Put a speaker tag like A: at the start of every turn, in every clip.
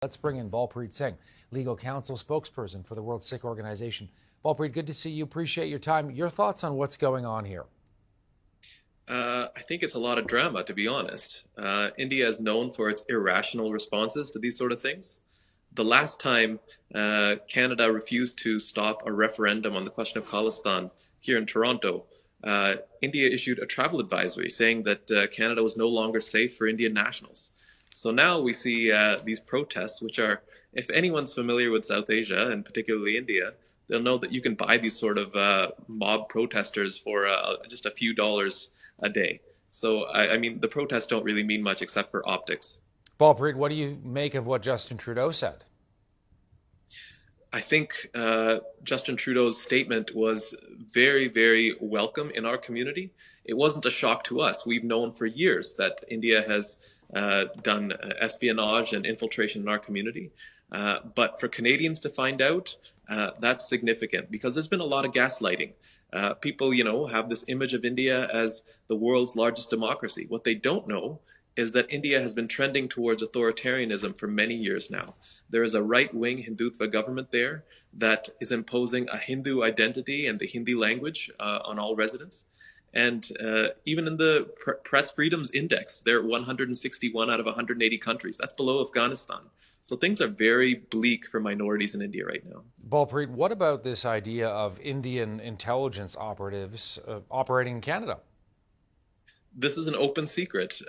A: Let's bring in Balpreet Singh, legal counsel spokesperson for the World Sikh Organization. Balpreet, good to see you. Appreciate your time. Your thoughts on what's going on here?
B: I think it's a lot of drama, to be honest. India is known for its irrational responses to these sort of things. The last time Canada refused to stop a referendum on the question of Khalistan here in Toronto, India issued a travel advisory saying that Canada was no longer safe for Indian nationals. So now we see these protests, which are, if anyone's familiar with South Asia and particularly India, they'll know that you can buy these sort of mob protesters for just a few dollars a day. So, I mean, the protests don't really mean much except for optics.
A: Balpreet, what do you make of what Justin Trudeau said?
B: I think Justin Trudeau's statement was very, very welcome in our community. It wasn't a shock to us. We've known for years that India has done espionage and infiltration in our community. But for Canadians to find out, that's significant because there's been a lot of gaslighting. People, have this image of India as the world's largest democracy. What they don't know is that India has been trending towards authoritarianism for many years now. There is a right-wing Hindutva government there that is imposing a Hindu identity and the Hindi language on all residents. And even in the Press Freedoms Index, they're 161 out of 180 countries. That's below Afghanistan. So things are very bleak for minorities in India right now.
A: Balpreet, what about this idea of Indian intelligence operatives operating in Canada?
B: This is an open secret.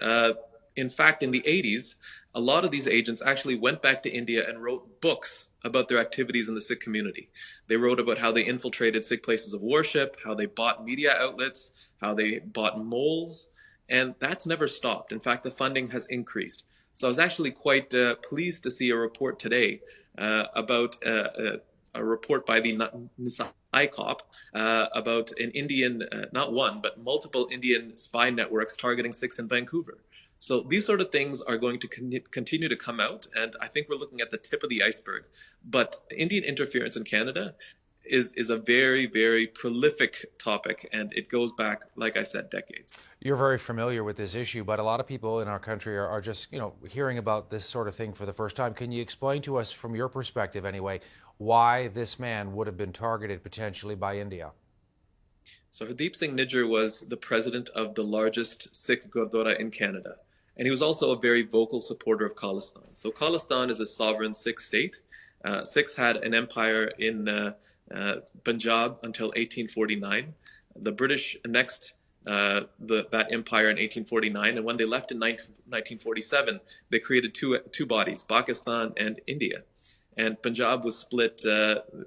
B: In fact, in the 80s, a lot of these agents actually went back to India and wrote books about their activities in the Sikh community. They wrote about how they infiltrated Sikh places of worship, how they bought media outlets, how they bought moles, and that's never stopped. In fact, the funding has increased. So I was actually quite pleased to see a report today about a report by the ICOP about an Indian, not one, but multiple Indian spy networks targeting Sikhs in Vancouver. So these sort of things are going to continue to come out, and I think we're looking at the tip of the iceberg. But Indian interference in Canada is a very, very prolific topic, and it goes back, like I said, decades.
A: You're very familiar with this issue, but a lot of people in our country are just, hearing about this sort of thing for the first time. Can you explain to us, from your perspective anyway, why this man would have been targeted potentially by India?
B: So Hardeep Singh Nijjar was the president of the largest Sikh Gurdwara in Canada. And he was also a very vocal supporter of Khalistan. So Khalistan is a sovereign Sikh state. Sikhs had an empire in Punjab until 1849. The British annexed that empire in 1849, and when they left in 1947, they created two bodies, Pakistan and India. And Punjab was split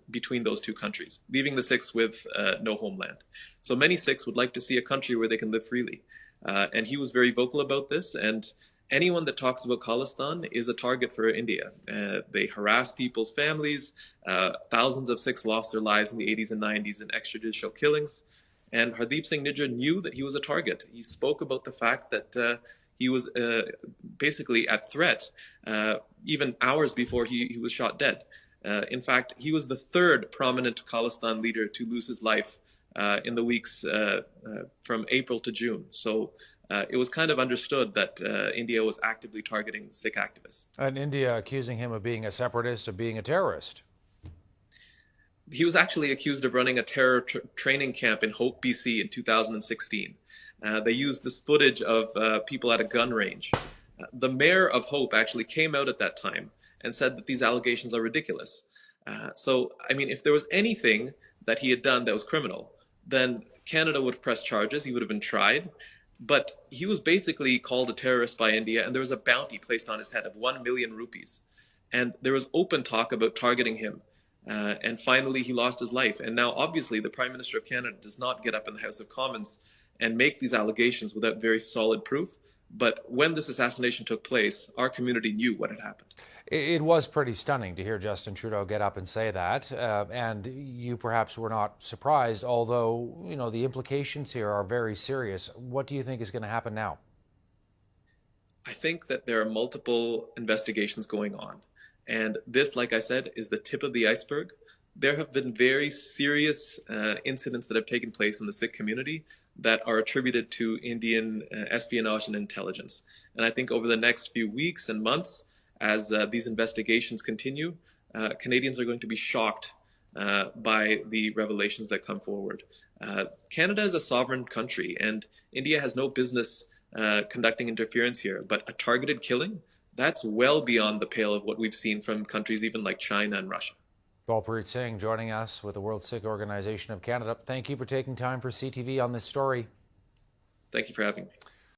B: between those two countries, leaving the Sikhs with no homeland. So many Sikhs would like to see a country where they can live freely. And he was very vocal about this. And anyone that talks about Khalistan is a target for India. They harass people's families. Thousands of Sikhs lost their lives in the 80s and 90s in extrajudicial killings. And Hardeep Singh Nijjar knew that he was a target. He spoke about the fact that he was basically at threat even hours before he was shot dead. In fact, he was the third prominent Khalistan leader to lose his life in the weeks from April to June. So it was kind of understood that India was actively targeting Sikh activists.
A: And India accusing him of being a separatist, of being a terrorist.
B: He was actually accused of running a terror training camp in Hope, BC in 2016. They used this footage of people at a gun range. The mayor of Hope actually came out at that time and said that these allegations are ridiculous. So, I mean, if there was anything that he had done that was criminal, then Canada would have pressed charges. He would have been tried. But he was basically called a terrorist by India, and there was a bounty placed on his head of 1 million rupees. And there was open talk about targeting him. And finally, he lost his life. And now, obviously, the Prime Minister of Canada does not get up in the House of Commons and make these allegations without very solid proof. But when this assassination took place, our community knew what had happened.
A: It was pretty stunning to hear Justin Trudeau get up and say that. And you perhaps were not surprised, although, the implications here are very serious. What do you think is going to happen now?
B: I think that there are multiple investigations going on. And this, like I said, is the tip of the iceberg. There have been very serious incidents that have taken place in the Sikh community that are attributed to Indian espionage and intelligence. And I think over the next few weeks and months, as these investigations continue, Canadians are going to be shocked by the revelations that come forward. Canada is a sovereign country, and India has no business conducting interference here. But a targeted killing, that's well beyond the pale of what we've seen from countries even like China and Russia.
A: Balpreet Singh joining us with the World Sikh Organization of Canada. Thank you for taking time for CTV on this story.
B: Thank you for having me.